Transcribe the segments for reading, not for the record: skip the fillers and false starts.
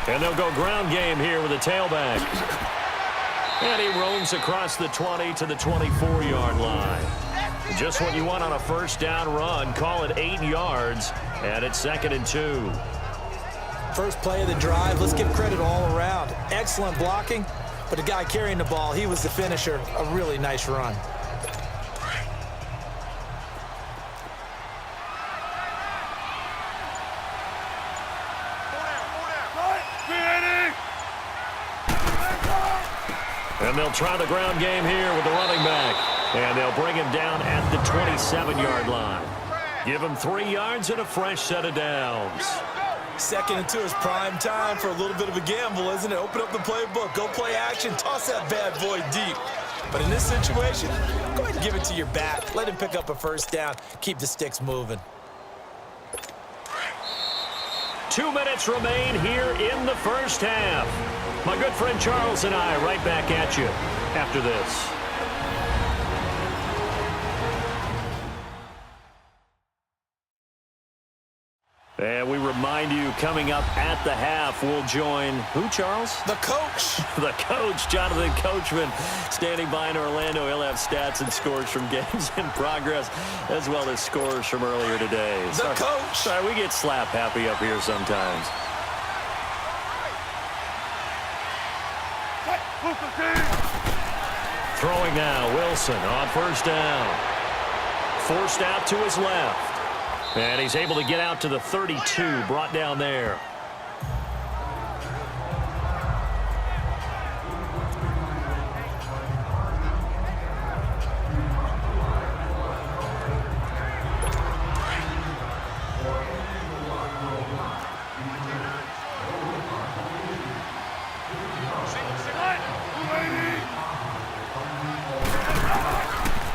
And they'll go ground game here with a tailback. And he roams across the 20 to the 24-yard line. Just what you want on a first down run. Call it 8 yards, and it's 2nd and 2. First play of the drive, let's give credit all around. Excellent blocking, but the guy carrying the ball, he was the finisher. A really nice run. And they'll try the ground game here with the running back. And they'll bring him down at the 27-yard line. Give him 3 yards and a fresh set of downs. 2nd and 2 is prime time for a little bit of a gamble, isn't it? Open up the playbook, go play action, toss that bad boy deep. But in this situation, go ahead and give it to your back. Let him pick up a first down. Keep the sticks moving. 2 minutes remain here in the first half. My good friend Charles and I right back at you after this. And we remind you, coming up at the half, we'll join who, Charles? The coach. The coach, Jonathan Coachman, standing by in Orlando. He'll have stats and scores from games in progress, as well as scores from earlier today. The coach. Sorry, we get slap happy up here sometimes. Throwing now, Wilson on first down. Forced out to his left. And he's able to get out to the 32, brought down there.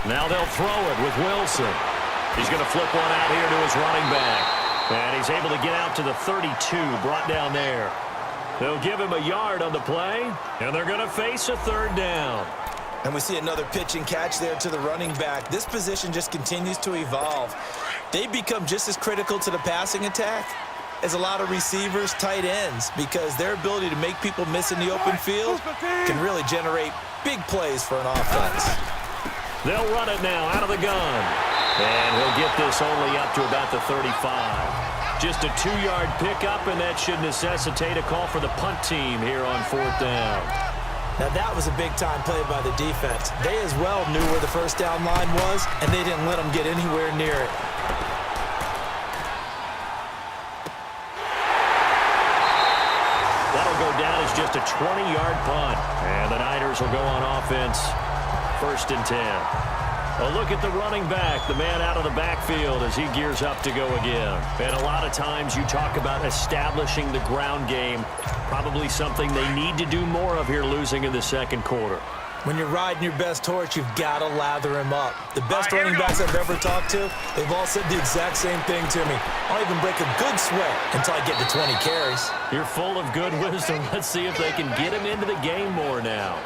Now they'll throw it with Wilson. He's going to flip one out here to his running back. And he's able to get out to the 32, brought down there. They'll give him a yard on the play, and they're going to face a 3rd down. And we see another pitch and catch there to the running back. This position just continues to evolve. They become just as critical to the passing attack as a lot of receivers, tight ends, because their ability to make people miss in the open field can really generate big plays for an offense. They'll run it now out of the gun. And he'll get this only up to about the 35. Just a 2-yard pickup, and that should necessitate a call for the punt team here on 4th down. Now that was a big-time play by the defense. They as well knew where the first down line was, and they didn't let them get anywhere near it. That'll go down as just a 20-yard punt. And the Niners will go on offense. 1st and 10. A look at the running back, the man out of the backfield as he gears up to go again. And a lot of times you talk about establishing the ground game, probably something they need to do more of here losing in the 2nd quarter. When you're riding your best horse, you've got to lather him up. The best running backs I've ever talked to, they've all said the exact same thing to me. I'll even break a good sweat until I get to 20 carries. You're full of good wisdom. Let's see if they can get him into the game more now.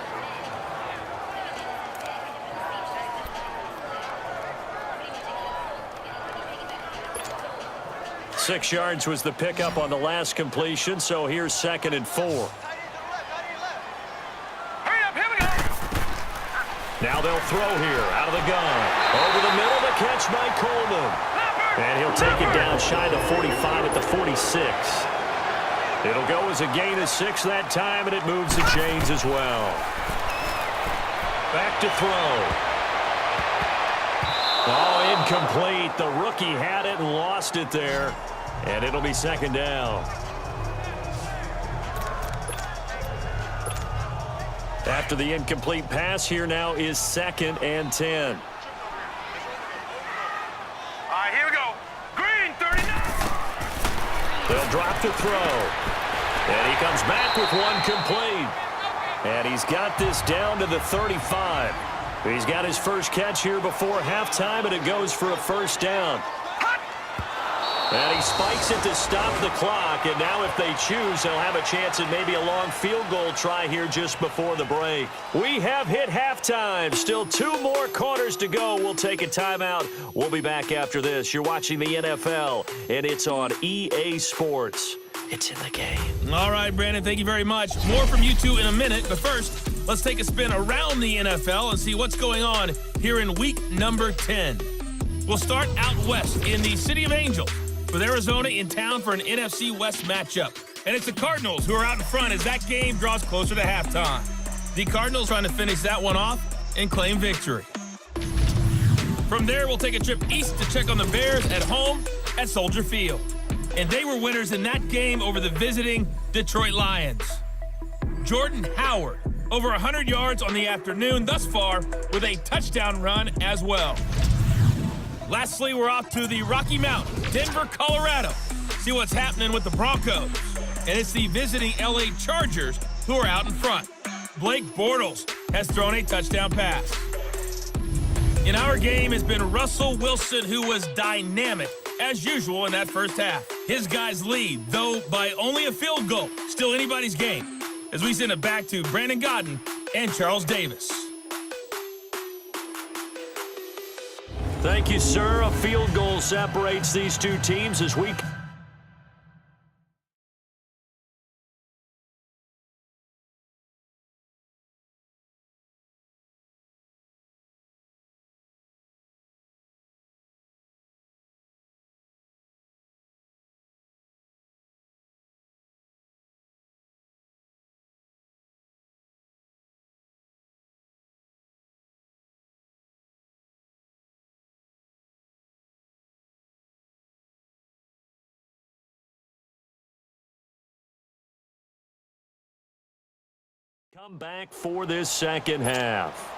6 yards was the pickup on the last completion, so here's 2nd and 4. Hurry up, here we go. Now they'll throw here out of the gun. Over the middle, the catch by Coleman. And he'll take it down shy of the 45 at the 46. It'll go as a gain of 6 that time, and it moves the chains as well. Back to throw. Oh, incomplete. The rookie had it and lost it there. And it'll be 2nd down. After the incomplete pass, here now is 2nd and 10. All right, here we go. Green, 39. They'll drop the throw. And he comes back with one complete. And he's got this down to the 35. He's got his first catch here before halftime, and it goes for a 1st down. And he spikes it to stop the clock, and now if they choose, they'll have a chance at maybe a long field goal try here just before the break. We have hit halftime. Still 2 more quarters to go. We'll take a timeout. We'll be back after this. You're watching the NFL, and it's on EA Sports. It's in the game. All right, Brandon, thank you very much. More from you two in a minute, but first, let's take a spin around the NFL and see what's going on here in week number 10. We'll start out west in the City of Angels with Arizona in town for an NFC West matchup. And it's the Cardinals who are out in front as that game draws closer to halftime. The Cardinals trying to finish that one off and claim victory. From there, we'll take a trip east to check on the Bears at home at Soldier Field. And they were winners in that game over the visiting Detroit Lions. Jordan Howard, over 100 yards on the afternoon thus far with a touchdown run as well. Lastly, we're off to the Rocky Mountains, Denver, Colorado. See what's happening with the Broncos. And it's the visiting LA Chargers who are out in front. Blake Bortles has thrown a touchdown pass. In our game has been Russell Wilson, who was dynamic as usual in that first half. His guys lead, though by only a field goal. Still anybody's game, as we send it back to Brandon Godden and Charles Davis. Thank you, sir. A field goal separates these two teams as we... Come back for this second half.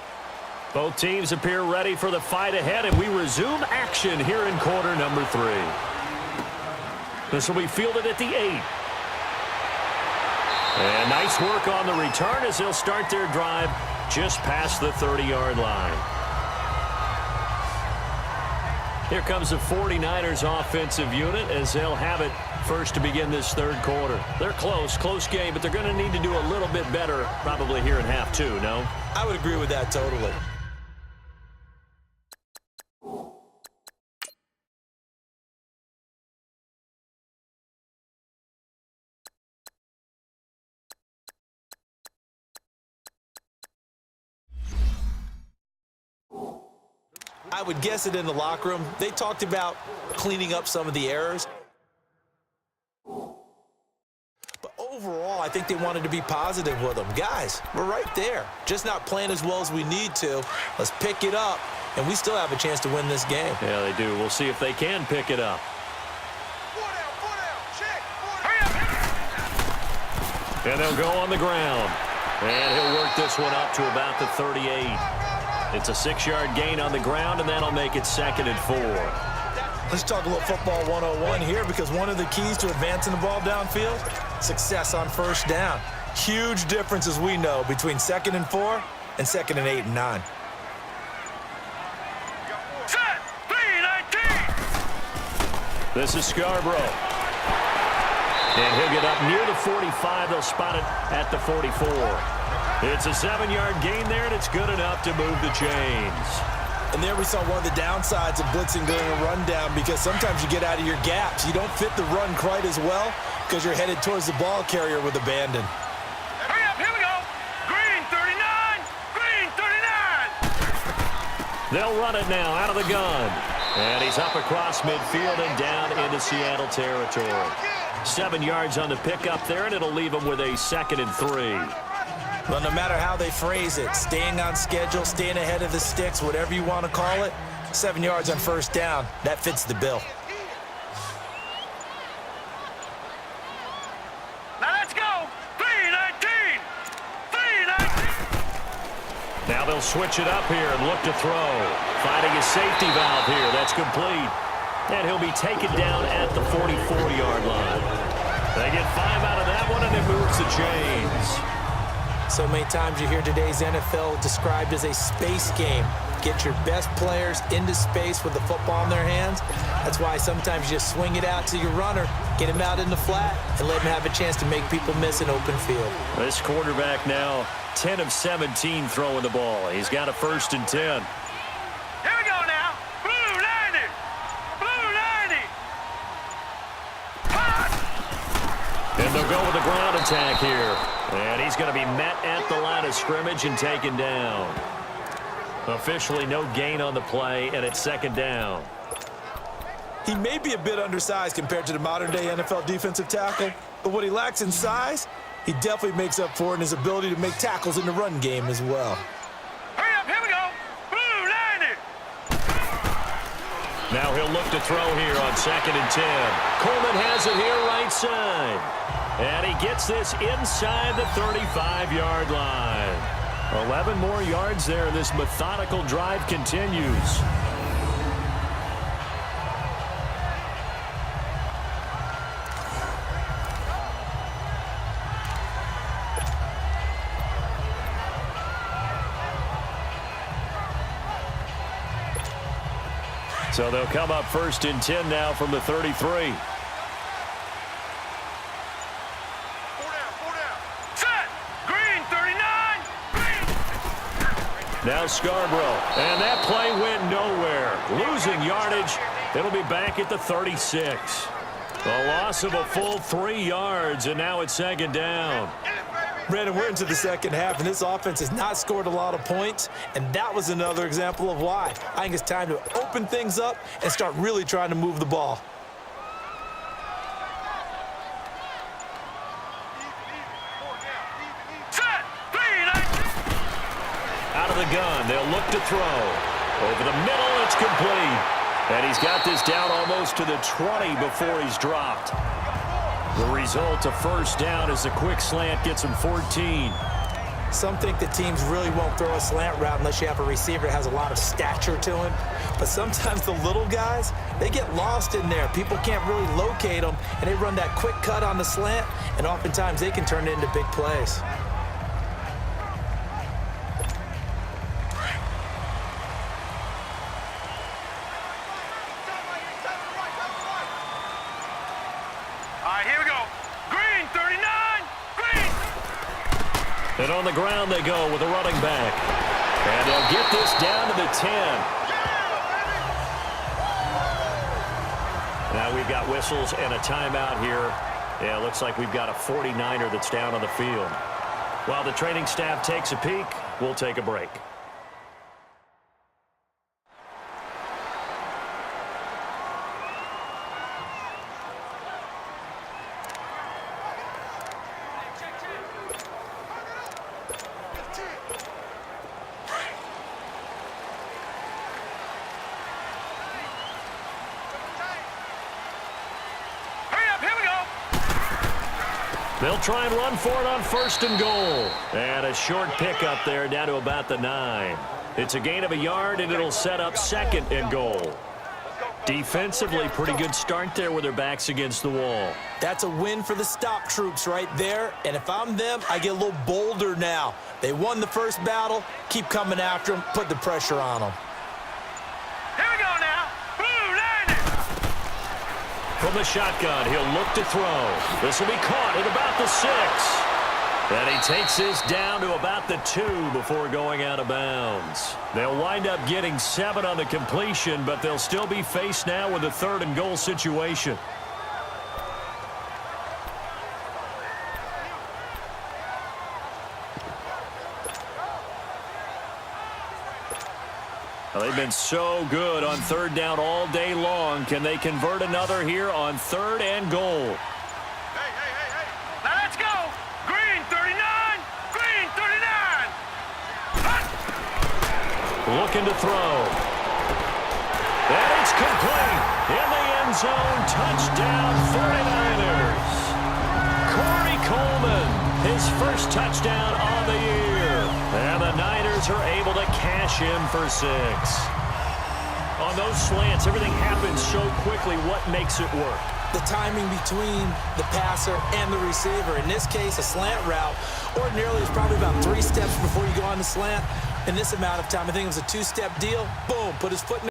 Both teams appear ready for the fight ahead, and we resume action here in quarter number 3. This will be fielded at the 8. And nice work on the return as they'll start their drive just past the 30-yard line. Here comes the 49ers offensive unit as they'll have it first to begin this third quarter. They're close game, but they're going to need to do a little bit better probably here in half 2, no? I would agree with that totally. I would guess it in the locker room. They talked about cleaning up some of the errors. But overall, I think they wanted to be positive with them. Guys, we're right there. Just not playing as well as we need to. Let's pick it up, and we still have a chance to win this game. Yeah, they do. We'll see if they can pick it up. And they'll go on the ground. And he'll work this one up to about the 38. It's a 6-yard gain on the ground, and that'll make it 2nd and 4. Let's talk a little football 101 here, because one of the keys to advancing the ball downfield, success on first down. Huge difference, as we know, between 2nd and 4 and 2nd and 8 and 9. Set, 3-19. This is Scarborough. And he'll get up near the 45. They'll spot it at the 44. It's a 7-yard gain there, and it's good enough to move the chains. And there we saw one of the downsides of blitzing during a rundown, because sometimes you get out of your gaps. You don't fit the run quite as well because you're headed towards the ball carrier with abandon. Hurry up, here we go. Green 39, green 39. They'll run it now out of the gun. And he's up across midfield and down into Seattle territory. 7 yards on the pickup there, and it'll leave them with a 2nd and 3. Well, no matter how they phrase it, staying on schedule, staying ahead of the sticks, whatever you want to call it, 7 yards on first down, that fits the bill. Now let's go. 3-19. 3-19. Now they'll switch it up here and look to throw. Finding a safety valve here. That's complete. And he'll be taken down at the 44-yard line. They get 5 out of that one, and it moves the chains. So many times you hear today's NFL described as a space game. Get your best players into space with the football in their hands. That's why sometimes you just swing it out to your runner, get him out in the flat, and let him have a chance to make people miss an open field. This quarterback now 10 of 17 throwing the ball. He's got a 1st and 10. Here we go now. Blue 90. Blue 90. Hot. And they'll go with the ground attack here. And he's going to be met at the line of scrimmage and taken down. Officially no gain on the play, and it's second down. He may be a bit undersized compared to the modern-day NFL defensive tackle, but what he lacks in size, he definitely makes up for in his ability to make tackles in the run game as well. Hurry up, here we go. Blue, line it. Now he'll look to throw here on 2nd and 10. Coleman has it here right side. And he gets this inside the 35-yard line. 11 more yards there. This methodical drive continues. So they'll come up 1st and 10 now from the 33. 4 down. Set. Green, 39. Green. Now Scarborough. And that play went nowhere. Losing yardage. It'll be back at the 36. A loss of a full 3 yards, and now it's 2nd down. Brandon, we're into the second half, and this offense has not scored a lot of points, and that was another example of why. I think it's time to open things up and start really trying to move the ball. Set. 3, 9. Out of the gun, they'll look to throw. Over the middle, it's complete. And he's got this down almost to the 20 before he's dropped. The result, a first down, as a quick slant gets him 14. Some think that teams really won't throw a slant route unless you have a receiver that has a lot of stature to him. But sometimes the little guys, they get lost in there. People can't really locate them, and they run that quick cut on the slant, and oftentimes they can turn it into big plays. And on the ground they go with a running back. And they'll get this down to the 10. Now we've got whistles and a timeout here. Yeah, it looks like we've got a 49er that's down on the field. While the training staff takes a peek, we'll take a break. They'll try and run for it on 1st and goal. And a short pickup there down to about the 9. It's a gain of a yard, and it'll set up 2nd and goal. Defensively, pretty good start there with their backs against the wall. That's a win for the stop troops right there. And if I'm them, I get a little bolder now. They won the first battle. Keep coming after them. Put the pressure on them. Here we go now. Blue, line it. From the shotgun, he'll look to throw. This will be caught at about the 6. And he takes this down to about the 2 before going out of bounds. They'll wind up getting 7 on the completion, but they'll still be faced now with a 3rd and goal situation. Well, they've been so good on 3rd down all day long. Can they convert another here on 3rd and goal? Now let's go. Green, 39. Green, 39. Hut. Looking to throw. And it's complete. In the end zone. Touchdown, 49ers. Corey Coleman, his first touchdown on the year. And the Niners are able to cash in for 6. On those slants, everything happens so quickly. What makes it work? The timing between the passer and the receiver. In this case, a slant route ordinarily is probably about 3 steps before you go on the slant. In this amount of time, I think it was a 2-step deal. Boom, put his foot in